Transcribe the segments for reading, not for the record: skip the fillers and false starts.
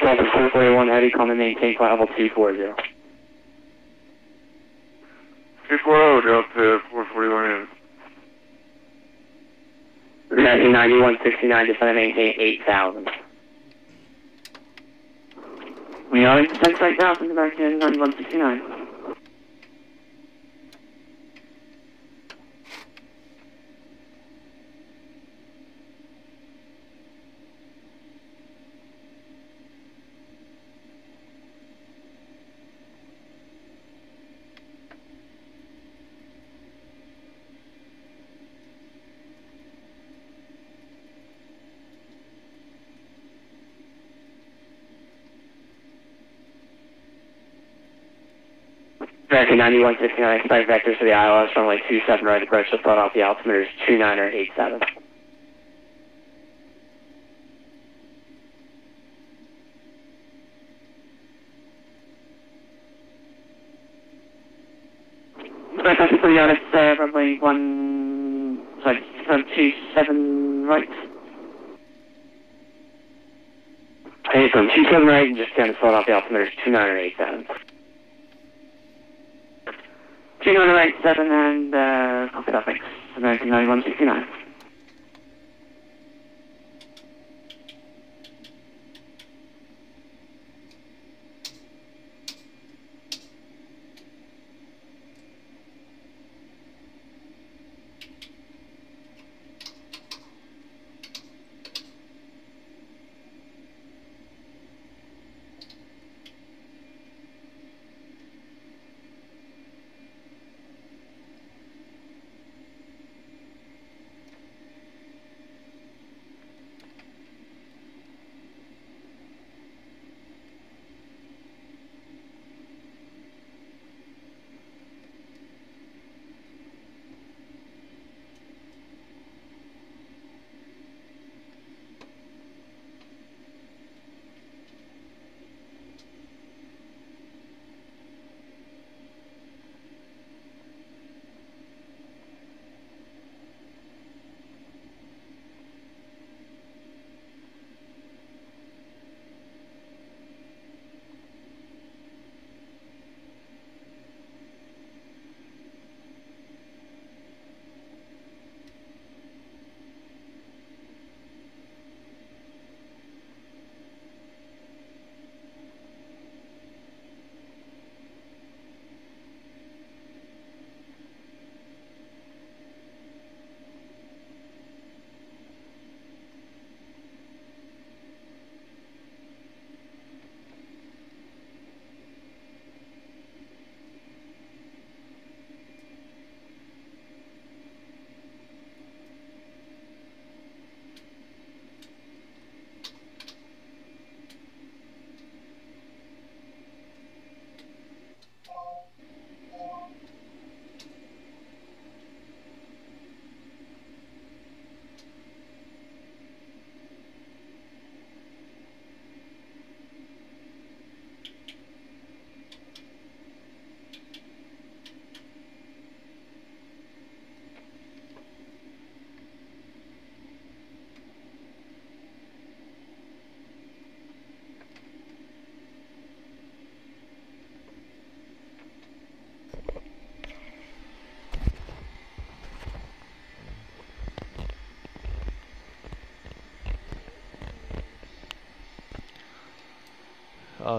Delta 441 Heavy, come and maintain flight level 240. 240, Delta 441 Heavy. American 9169, descend and maintain 8,000. We are in descent right now from American 9169. American 9169, expect vectors for the ILS, runway 27 right approach to start off the altimeters 2987. Vectors for the ILS, runway 27 right. Hey, from 27 right and just kind of start off the altimeters 2987. 2987 and copy that, thanks. American 9169.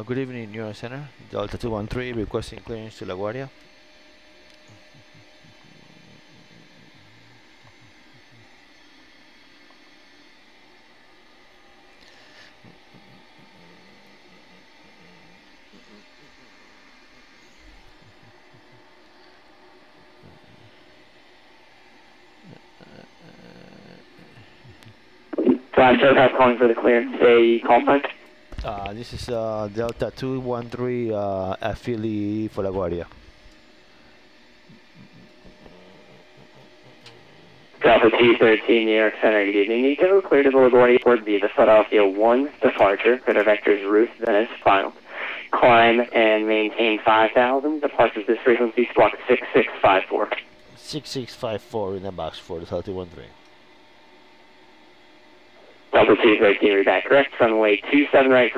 Good evening, Neuro Center. Delta 213 requesting clearance to LaGuardia. Flash aircraft calling for the clearance, say Callsign. This is Delta 213 affiliate for LaGuardia. Delta 213, New York Center, good evening. Nico, clear to the LaGuardia Port via the Philadelphia 1 departure, clear to vectors roof, Venice, final. Climb and maintain 5,000, departures this frequency, squawk 6654. 6654 in the box for the Delta 213. Delta 213, read back correct, runway 27 right,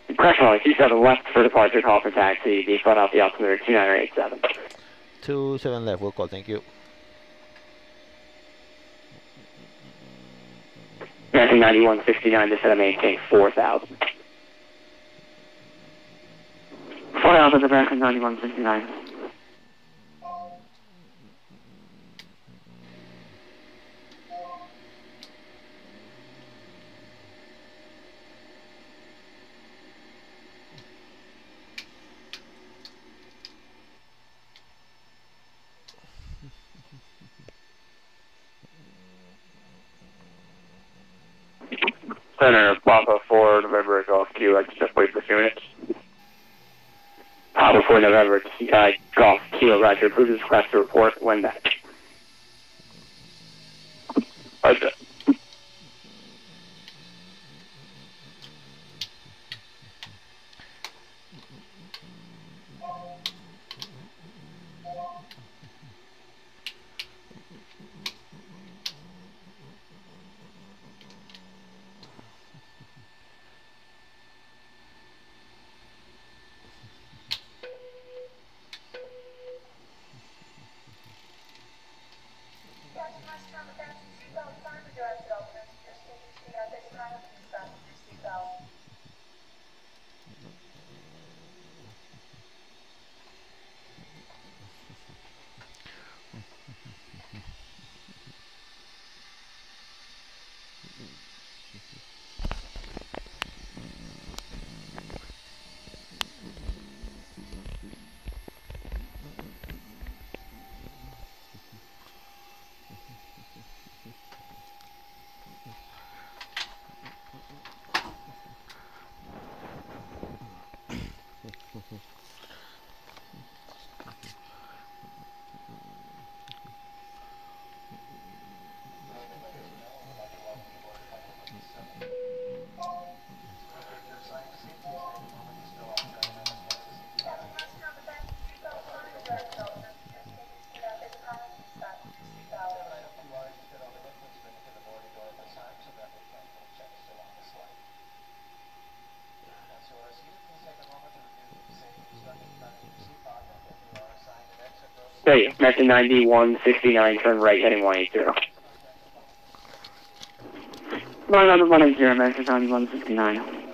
Correctional 27 left for departure, call for taxi, the Philadelphia altimeter 2987. 27 left, we'll call, thank you. American 9169, descend and maintain 4,000. 4,000 to American 9169. Center, Papa 4, November, Golf Q, I just wait for a few minutes. Papa 4 November, Golf Kilo, Roger, approve this request to report when back. Roger. Hey, American 9169, turn right, heading 180. 180, American 9169.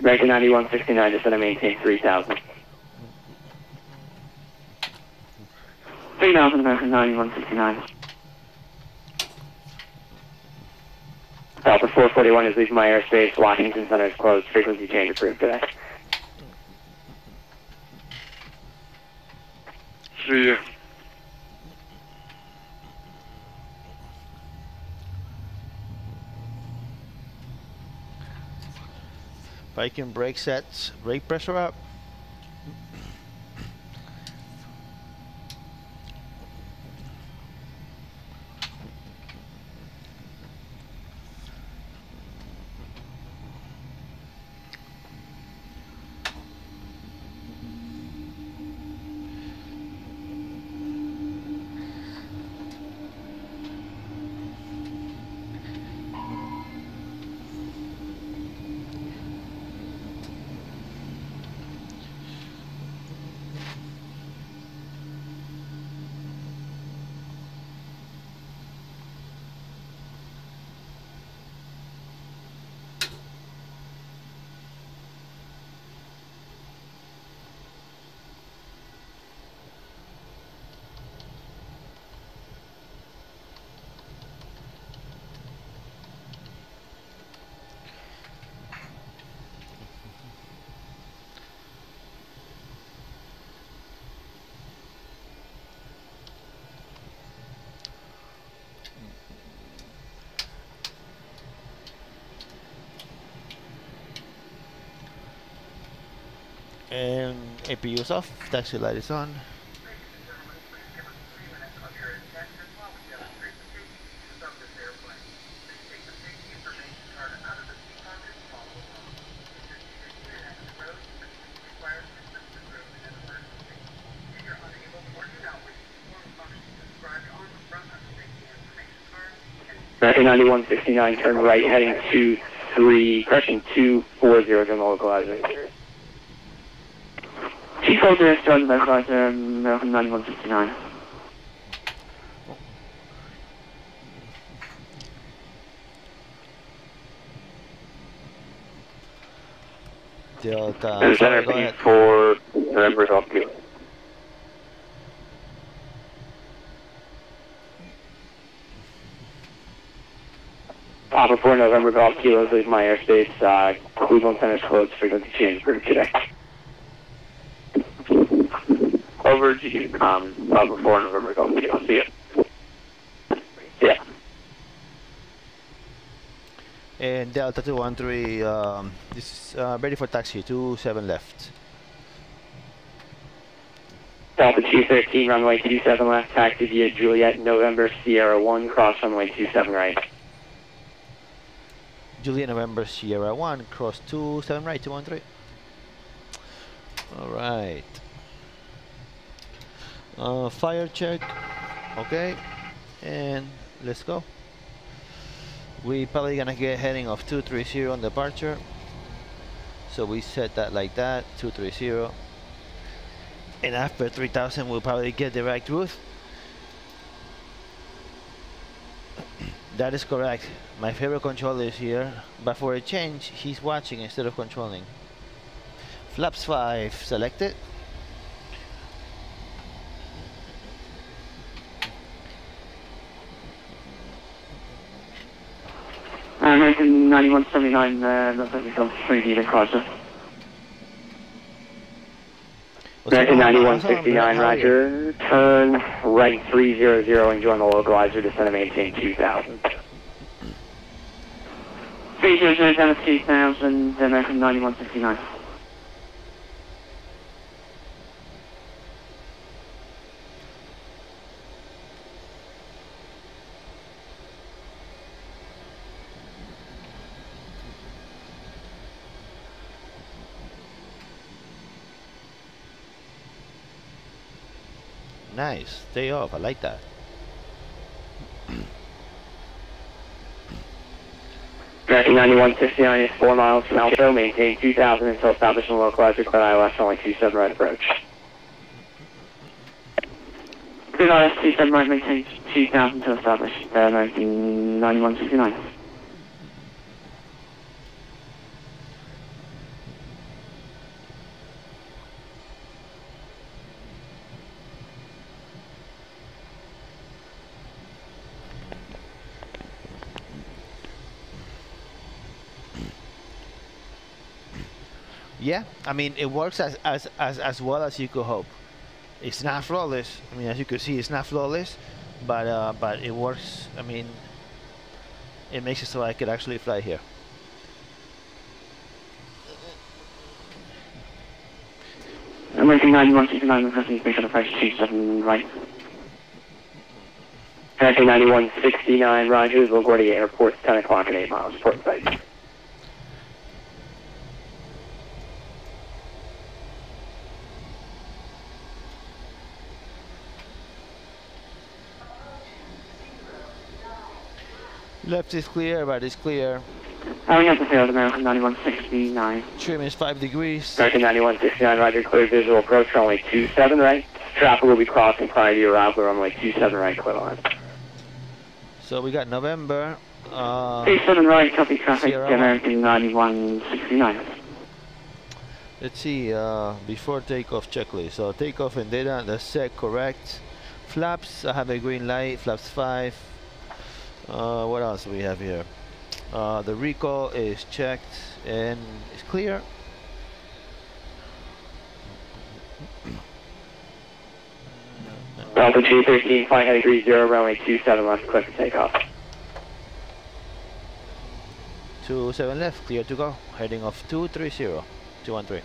American 9169, descend and maintain 3,000. 3,000, American 9169. Delta 441 is leaving my airspace. Washington Center is closed. Frequency change approved today. See ya. Bike and brake sets, brake pressure up. And APU is off, taxi light is on. American 9169, turn right, heading correction 240 on the localizer. Chief Holder is starting by American 9169. Delta, Center go ahead. P4 November Golf Q. Papa 4 November Golf Kilos, leave my airspace. Cleveland Center's closed, frequency change for today. Over to you, Papa 4 November Golf Q. See ya. Yeah. And Delta 213, this is ready for taxi, 27 left. Delta 213, runway 27 left, taxi via Juliet, November Sierra 1, cross runway 27 right. Juliet November Sierra 1, cross 27 right, 213. Alright. Fire check. Okay. And let's go. We probably gonna get heading of 230 on departure. So we set that like that, 230. And after 3000 we'll probably get direct route. That is correct. My favorite controller is here, but for a change, he's watching instead of controlling. Flaps 5 selected. American 9179, looks like we come 3D across it. American 9169, roger. Turn right 300 and join the localizer, descend and maintain 2000. 300, down to 2000, American 9169. Nice, stay off, I like that. American 9169 is 4 miles from Alto, maintain 2000 until established in the localizer, clear ILS only 27 right approach. Clear ILS 27 right, maintain 2000 until established, American 9169. Yeah, I mean it works as well as you could hope. It's not flawless. I mean, as you can see, it's not flawless, but it works. I mean, it makes it so I could actually fly here. American 9169, requesting space on approach 27 right. American 9169, roger, LaGuardia Airport, 10 o'clock and 8 miles, port site. Left is clear, right is clear. We have to fail American 9169. Trim is 5 degrees. American 9169, roger, clear visual approach, runway 27 right. Traffic will be crossing prior to your arrival, runway 27 right, clear line. So we got November. 27 right, copy traffic, Sierra American 9169. Let's see, before takeoff checklist. So takeoff and data, that's set correct. Flaps, I have a green light, flaps 5. What else do we have here? The recall is checked and it's clear. Delta 213, flight heading 30, runway 27 left, clear for takeoff. 27 left, clear to go. Heading off 230, 213.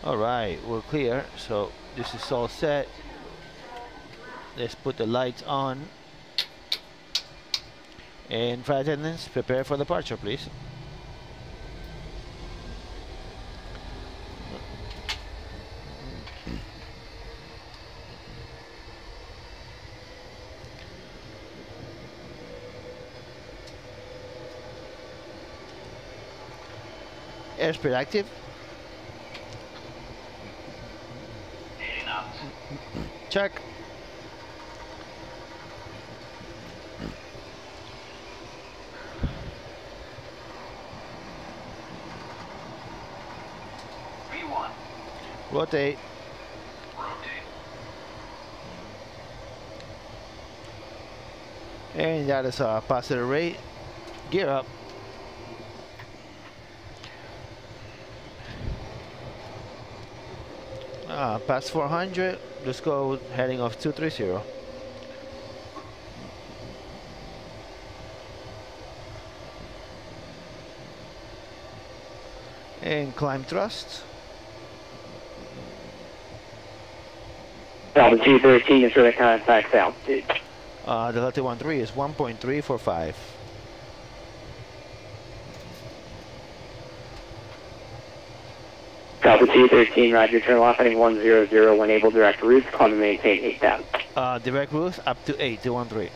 Alright, we're clear, so this is all set. Let's put the lights on. And flight attendants, prepare for departure, please. Airspeed active. Check. V1. Rotate. And that is a positive rate. Gear up. Past 400, let's go heading off 230. And climb thrust. Altitude 13 is for the contact altitude. The Delta 13 is 1.345. Altitude 13, roger, turn off heading 100, when able direct routes, climb and maintain 8,000. Direct routes up to 8,213.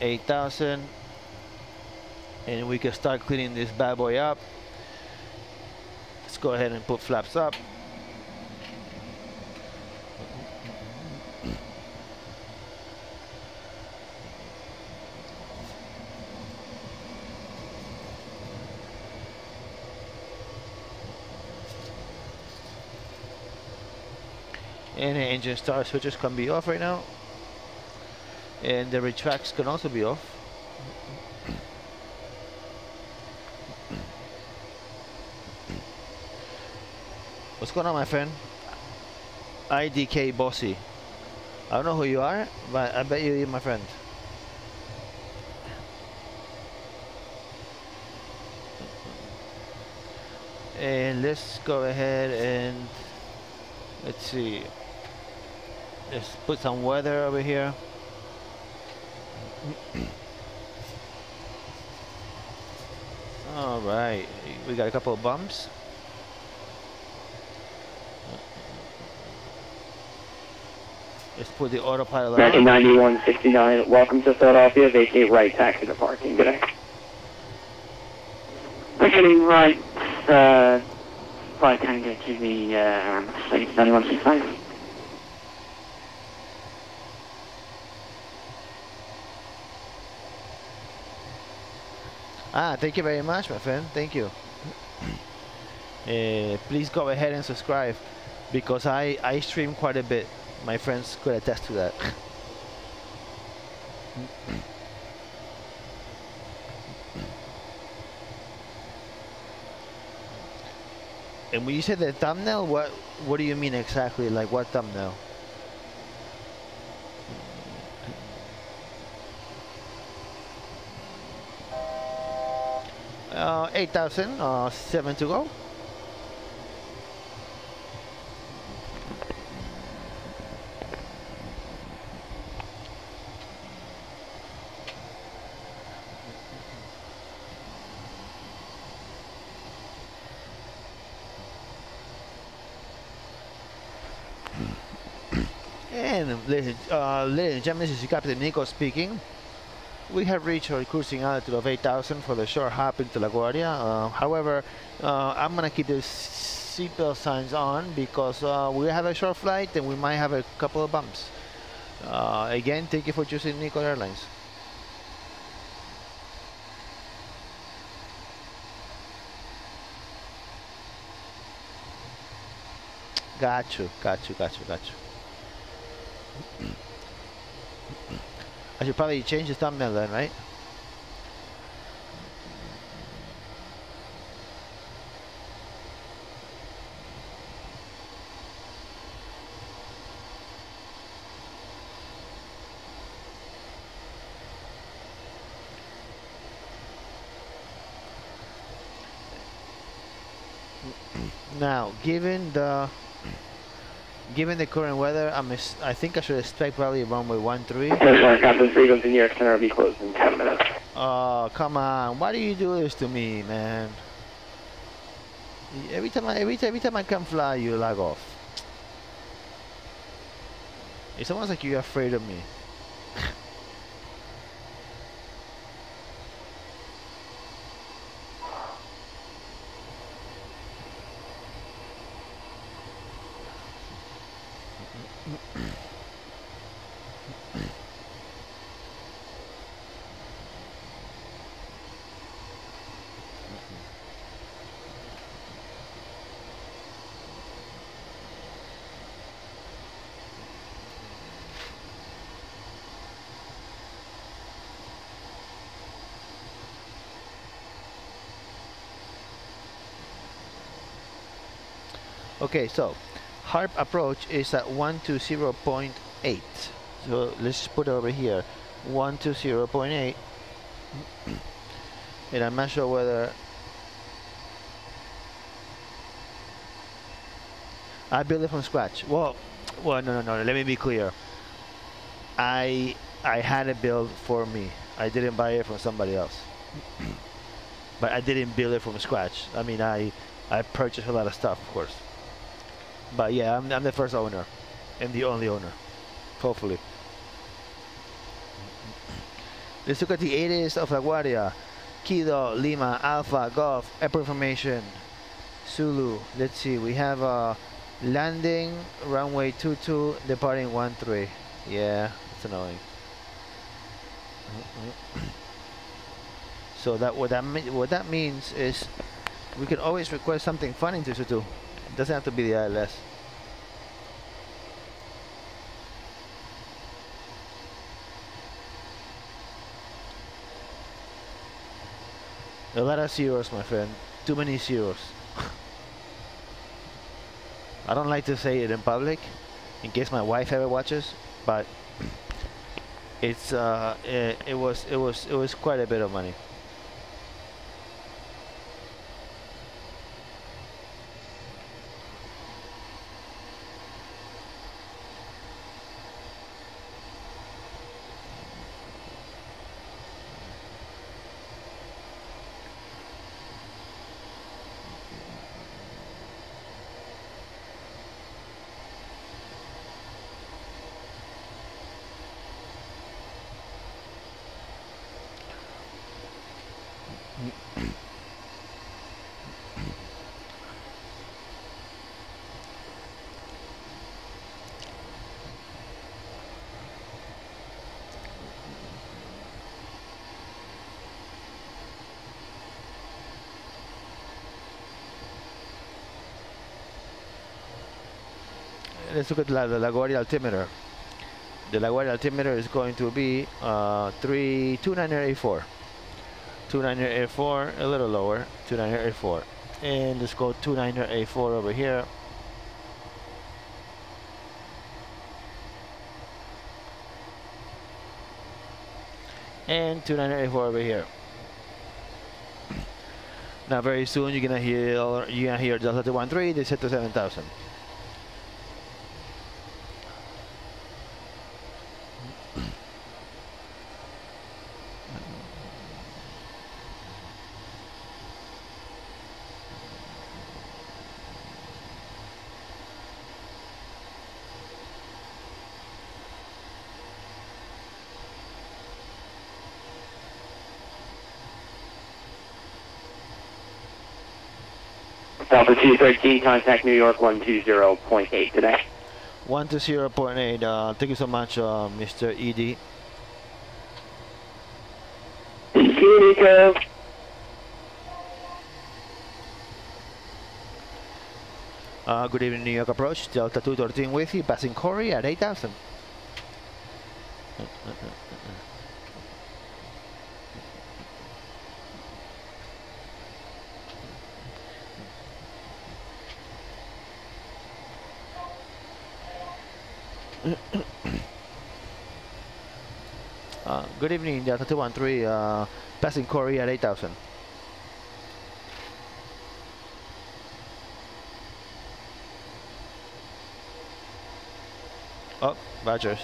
8,000. And we can start cleaning this bad boy up. Let's go ahead and put flaps up. And the engine start switches can be off right now. And the retracts can also be off. What's going on, my friend? IDK Bossy. I don't know who you are, but I bet you're my friend. And let's go ahead and let's see. Let's put some weather over here. All right, we got a couple of bumps. Let's put the autopilot on. 1991-69, welcome to Philadelphia, vacate right, taxi to parking, good day. Vacating right, flight time get to the, 9165. Thank you very much, my friend. Thank you. Please go ahead and subscribe because I stream quite a bit. My friends could attest to that. And when you say the thumbnail, what do you mean exactly? Like what thumbnail? Uh, 8,000, 7 to go. And ladies and gentlemen, this is Captain Nico speaking. We have reached our cruising altitude of 8,000 for the short hop into LaGuardia. However, I'm gonna keep the seatbelt signs on because we have a short flight and we might have a couple of bumps. Again, thank you for choosing Nico Airlines. Got you. I should probably change the thumbnail then, right? Now, given the current weather, I think I should expect probably runway 13. Captain Freedom's in New York Center will be closed in 10 minutes. Oh, come on! Why do you do this to me, man? Every time I come fly, you lag off. It's almost like you're afraid of me. Okay, so HARP approach is at 120.8. So let's put it over here, 120.8. And I'm not sure whether I built it from scratch. Well, no. Let me be clear. I had it built for me. I didn't buy it from somebody else. But I didn't build it from scratch. I mean, I purchased a lot of stuff, of course. But yeah, I'm the first owner and the only owner, hopefully. Let's look at the ATIS of La Guardia. Kilo, Lima, Alpha, Golf, airport information, Zulu. Let's see, we have a landing, runway 22, departing 13. Yeah, it's annoying. So what that means is we can always request something fun in 222. It doesn't have to be the ILS. A lot of zeros, my friend. Too many zeros. I don't like to say it in public, in case my wife ever watches, but it's it was quite a bit of money. Let's look at the Guardia altimeter. The Guardia altimeter is going to be 298.4. 298.4, a little lower, 298.4. And let's go 298.4 over here. And 298.4 over here. Now very soon you're gonna hear Delta 213, they set to 7,000. Delta 213, contact New York 120.8 today. 120.8, thank you so much, Mr. ED. Thank you, Nico. Good evening, New York approach, Delta 213 with you, passing Corey at 8,000. Good evening, Delta 213, passing Corey at 8,000. Oh, Badgers.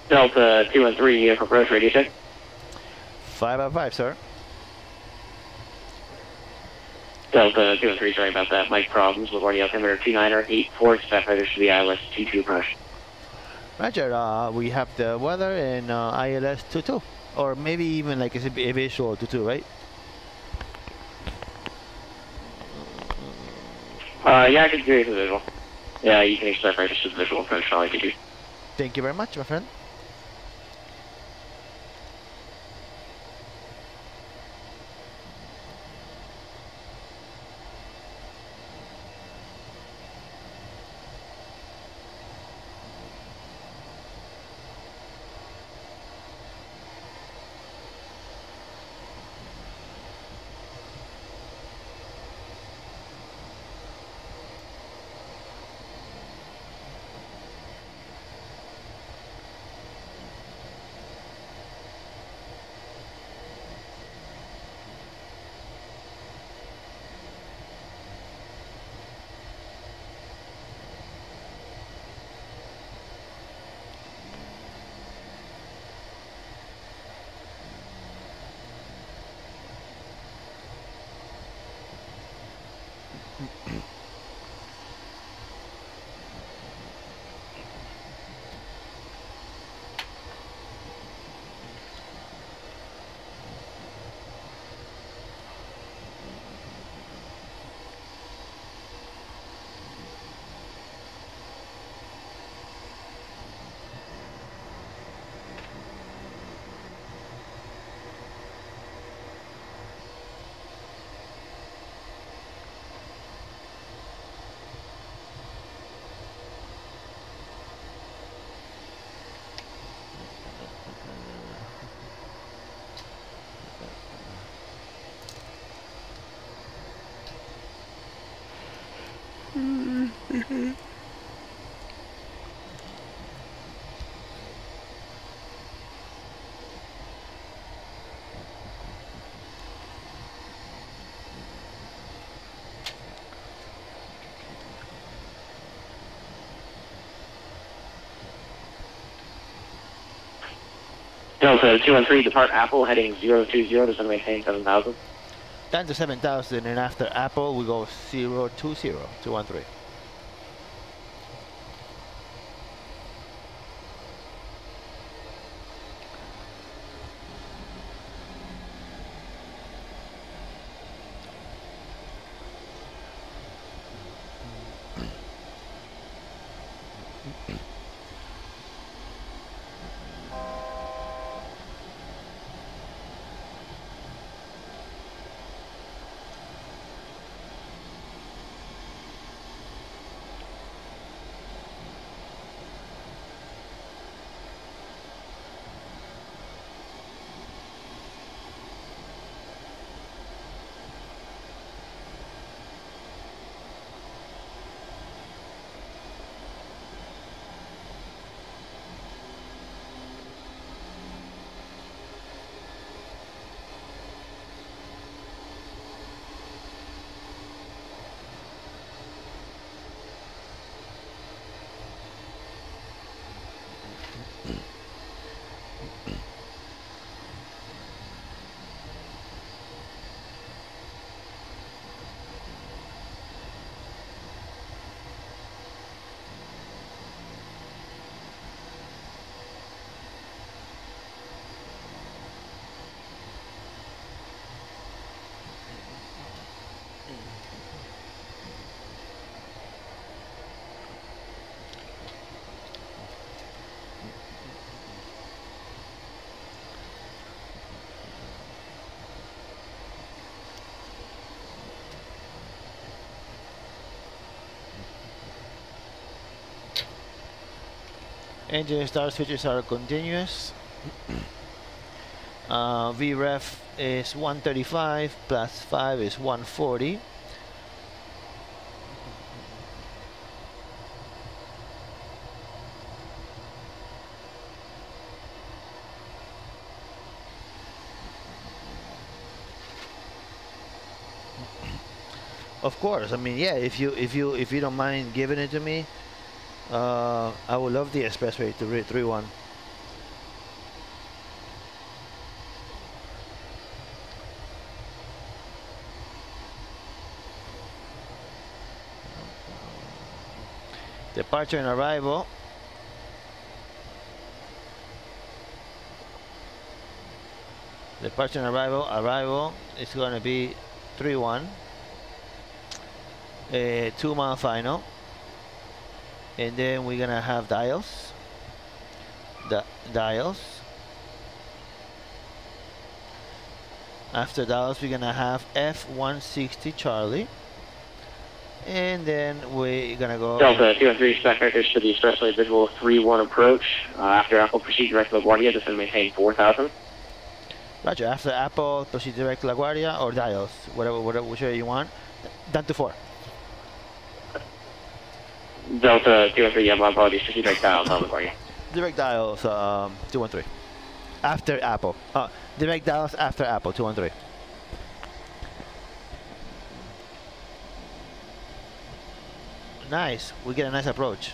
Delta 213 for approach radio check. 5 out of 5, sir. Delta 213, sorry about that. Mic problems with Guardia altimeter 2984. Expect others to be ILS 22 approach. Roger, we have the weather and ILS 22. Or maybe even like a visual 22, right? Yeah, I can do it for visual. Yeah, you can expect right just visual approach, probably could do. Thank you very much, my friend. Delta 213, depart Apple, heading 020, just to maintain 7,000. Down to 7,000, and after Apple, we go 020, 213. Engine start switches are continuous. VREF is 135 plus 5 is 140. Of course, I mean, yeah. If you don't mind giving it to me, I would love the expressway to 3.1. Departure and arrival. Departure and arrival. Arrival is going to be 3.1. 2 mile final, and then we're gonna have dials. The dials. After dials, we're gonna have F160 Charlie, and then we're gonna go. Delta 213 spec vectors to the expressway visual 3-1 approach. After Apple, proceed direct to LaGuardia. This will maintain 4,000. Roger. After Apple, proceed direct to LaGuardia or dials, whichever you want. Down to 4. Delta 213, yeah, my apologies. Proceed direct dials on LaGuardia. Direct dials 213. After Apple. Direct dials after Apple 213. Nice. We get a nice approach.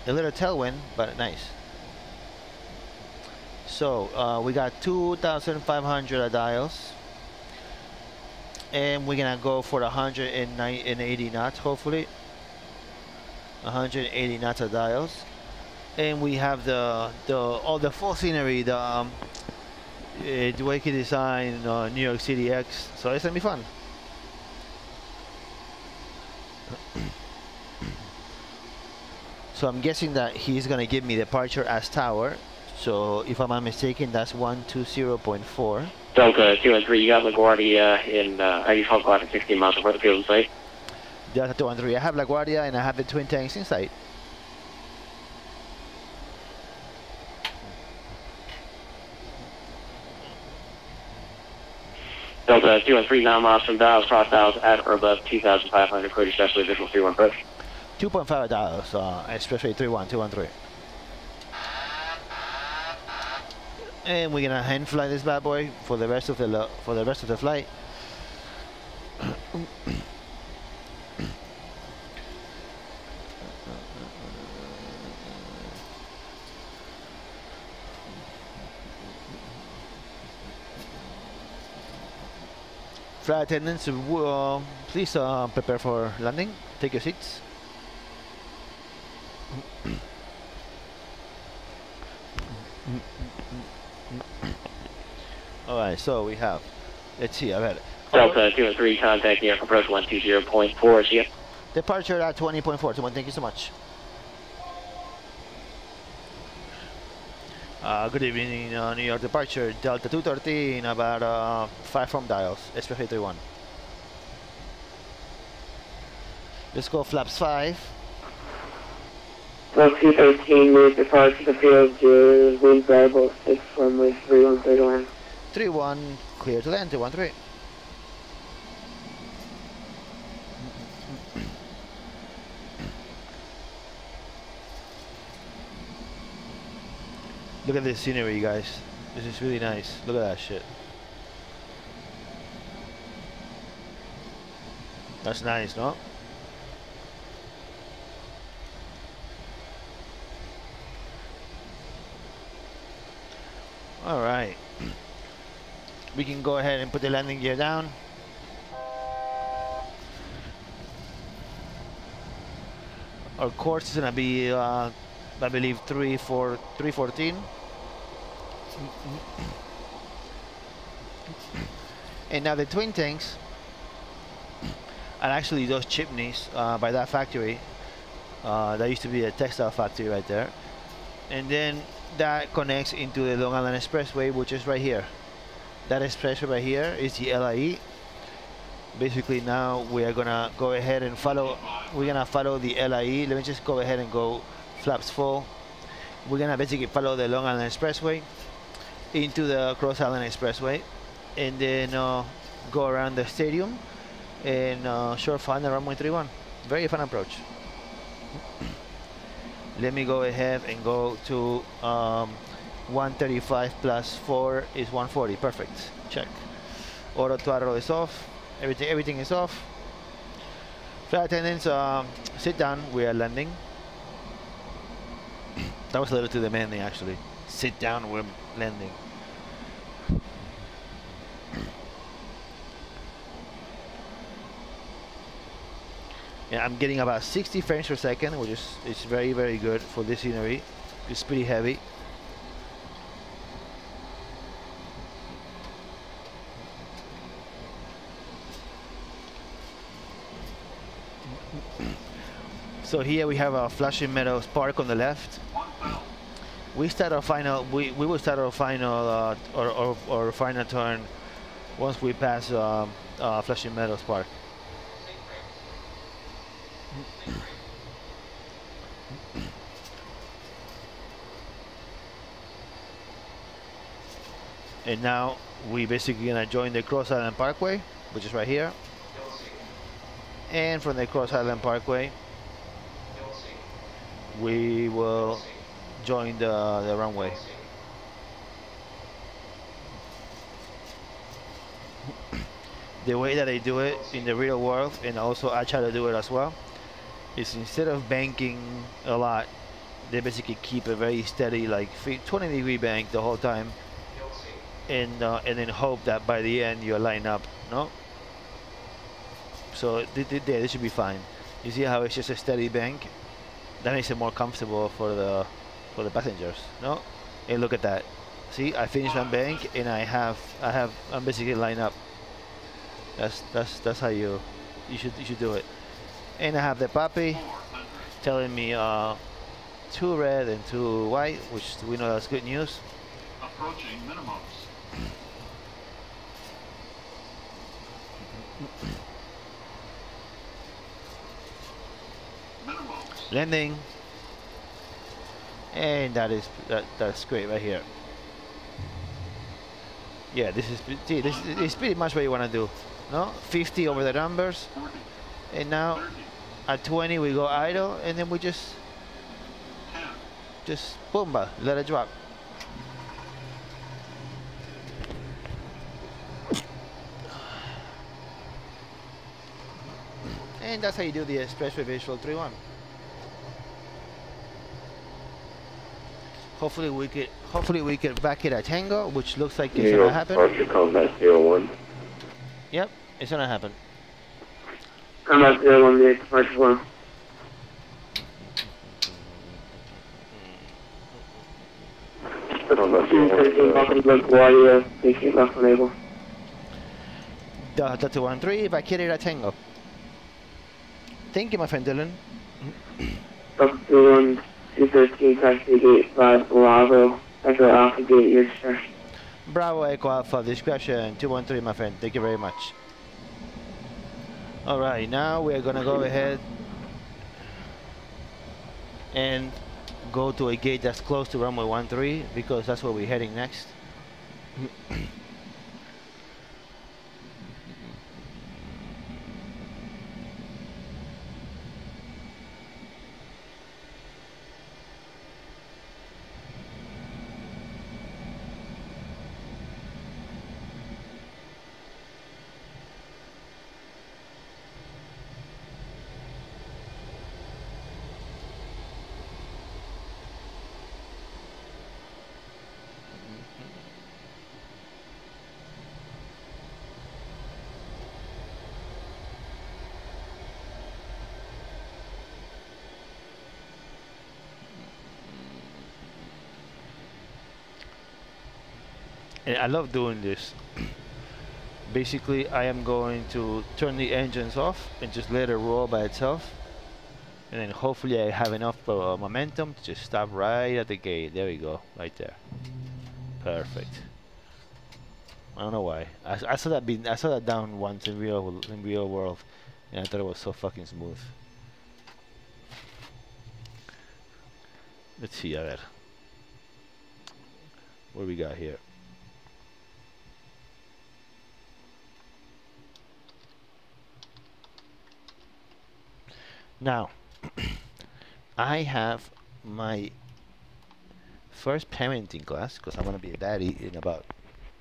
A little tailwind, but nice. So we got 2,500 dials, and we're gonna go for 180 knots, hopefully. 180 knots of dials, and we have all the full scenery, the Wacky Design New York City X. So it's gonna be fun. So I'm guessing that he's gonna give me departure as tower. So if I'm not mistaken, that's 120.4. Delta 213, you got LaGuardia in 85 o'clock at 16 miles before the field in sight. Delta 213, I have LaGuardia and I have the twin tanks in sight. Delta 213, 9 miles from dials, cross dials at or above 2,500, clear expressway visual 3-1 approach. 2.5 dials, expressway 3-1, 213. And we're gonna hand fly this bad boy for the rest of the flight. Flight attendants, please prepare for landing. Take your seats. Alright, so we have, let's see, I've had it. Delta 213, contact New York approach 120.4, see ya. Departure at 20.4, thank you so much. Good evening, New York departure, Delta 213, about 5 from dials, expressway 31. Let's go flaps 5. Delta 213, move departure to KLGA, wind variable 6, runway 31, clear to land. 31, clear to land, 213. Look at this scenery, guys. This is really nice. Look at that shit. That's nice, no? Alright. We can go ahead and put the landing gear down. Our course is gonna be I believe 314. And now the twin tanks are actually those chimneys by that factory. That used to be a textile factory right there. And then that connects into the Long Island Expressway, which is right here. That expressway right here is the LIE. Basically now we are gonna go ahead and follow, we're gonna follow the LIE. Let me just go ahead and go flaps full. we're gonna basically follow the Long Island Expressway into the Cross Island Expressway, and then go around the stadium and short find the runway 31. Very fun approach. Let me go ahead and go to 135 plus 4 is 140. Perfect. Check. Auto throttle is off. Everything is off. Flight attendants, sit down. We are landing. That was a little too demanding, actually. Sit down. We're landing. Yeah, I'm getting about 60 frames per second, which is very, very good for this scenery. It's pretty heavy. So here we have our Flashing Meadows Park on the left. We start our final. We will start our final or final turn once we pass Flashing Meadows Park. And now we basically gonna join the Cross Island Parkway, which is right here. And from the Cross Island Parkway, we will join the runway. The way that they do it in the real world, and also I try to do it as well, is instead of banking a lot, they basically keep a very steady, like 20-degree bank the whole time, and then hope that by the end you line up. No. So this should be fine. You see how it's just a steady bank? That makes it more comfortable for the passengers. No. And look at that. See, I finished my bank and I'm basically lined up. That's how you should do it. And I have the puppy telling me 2 red and 2 white, which we know that's good news. Approaching minimums. Landing, and that's great right here. Yeah, this is pretty much what you want to do. No, 50 over the numbers, and now at 20 we go idle, and then we just boomba, let it drop. And that's how you do the Expressway Visual 3-1. Hopefully we could back it at Tango, which looks like it's gonna happen. Combat 01. Yep, it's gonna happen. Combat 01, the departure one. Welcome to Guardia, station left unable. Delta 213, vacated at Tango. Thank you, my friend Dylan. Delta 21, 213, taxi gate 5, Bravo, Echo Alpha gate, your discretion. Bravo, Echo Alpha, discretion, 213, my friend. Thank you very much. Alright, now we are gonna go ahead and go to a gate that's close to runway 13 because that's where we're heading next. And I love doing this. Basically, I am going to turn the engines off and just let it roll by itself. And then hopefully I have enough momentum to just stop right at the gate. There we go, right there. Perfect. I don't know why. I saw that down once in real world, and I thought it was so fucking smooth. Let's see, a ver. what we got here? Now, I have my first parenting class because I'm gonna be a daddy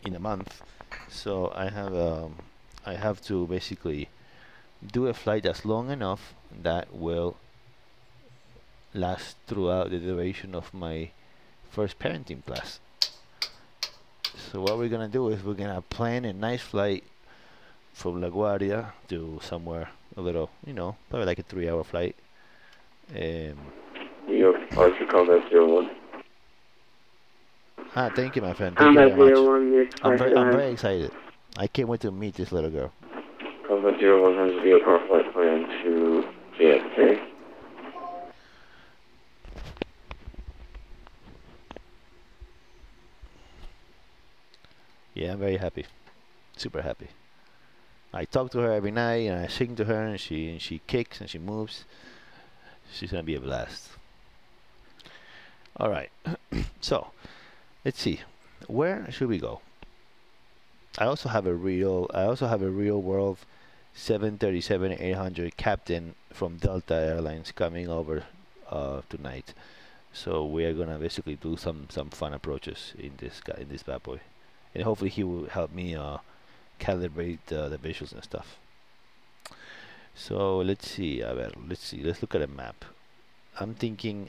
in a month. So I have to basically do a flight that's long enough that will last throughout the duration of my first parenting class. So what we're gonna do is we're gonna plan a nice flight from LaGuardia to somewhere a little, you know, probably like a 3-hour flight. New York Departure Combat 01. Thank you, my friend. Thank you very much. I'm I'm very excited. I can't wait to meet this little girl. Combat 01 has a VFR flight plan to JFK. Yeah, I'm very happy. Super happy. I talk to her every night and I sing to her and she kicks and she moves. She's gonna be a blast. Alright. So let's see. Where should we go? I also have a real world 737-800 captain from Delta Airlines coming over tonight. So we are gonna basically do some fun approaches in this bad boy. And hopefully he will help me calibrate the visuals and stuff. So let's see. Let's look at a map. I'm thinking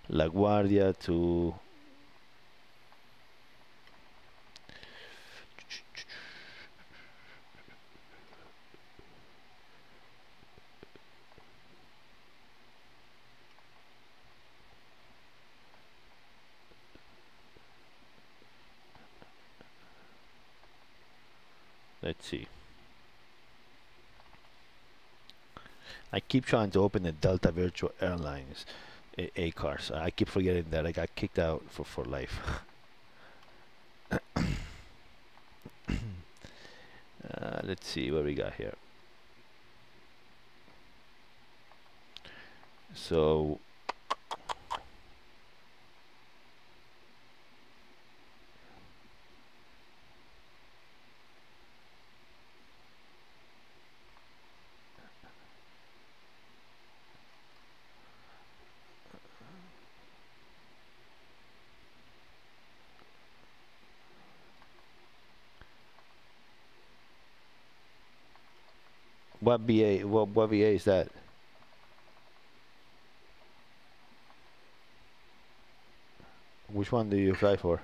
LaGuardia to let's see. I keep trying to open the Delta Virtual Airlines A-cars. I keep forgetting that I got kicked out for life. Let's see what we got here. So what VA is that? Which one do you fly for?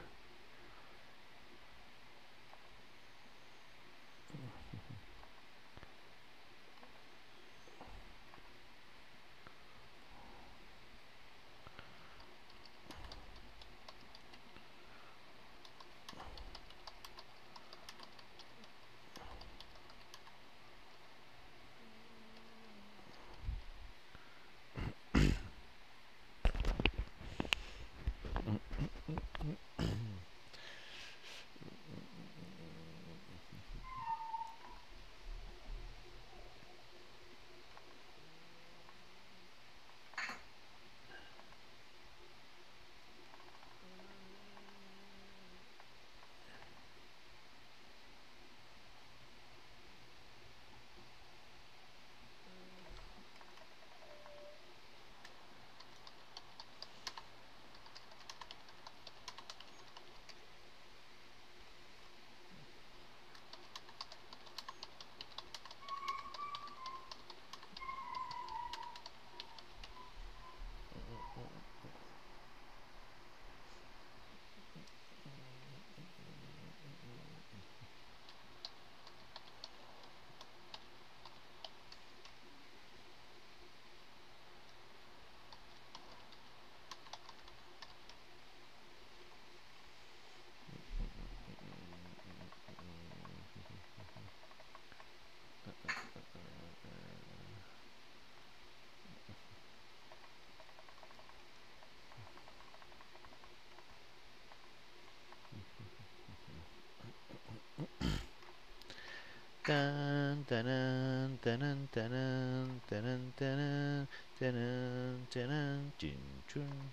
Dun, dun, dun, dun, dun, dun, dun, dun, dun, dun, dun, dun, dun, dun.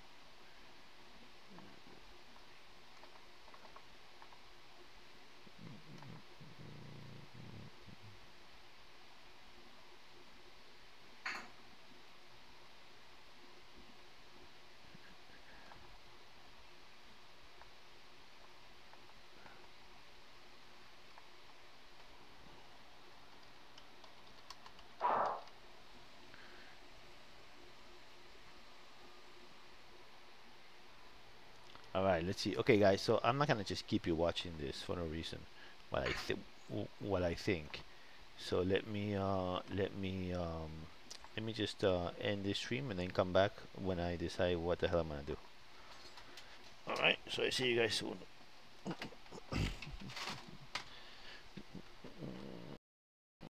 Alright, let's see. Okay guys, so I'm not gonna just keep you watching this for no reason. What I think. So let me just end this stream and then come back when I decide what the hell I'm gonna do. Alright, so I see you guys soon.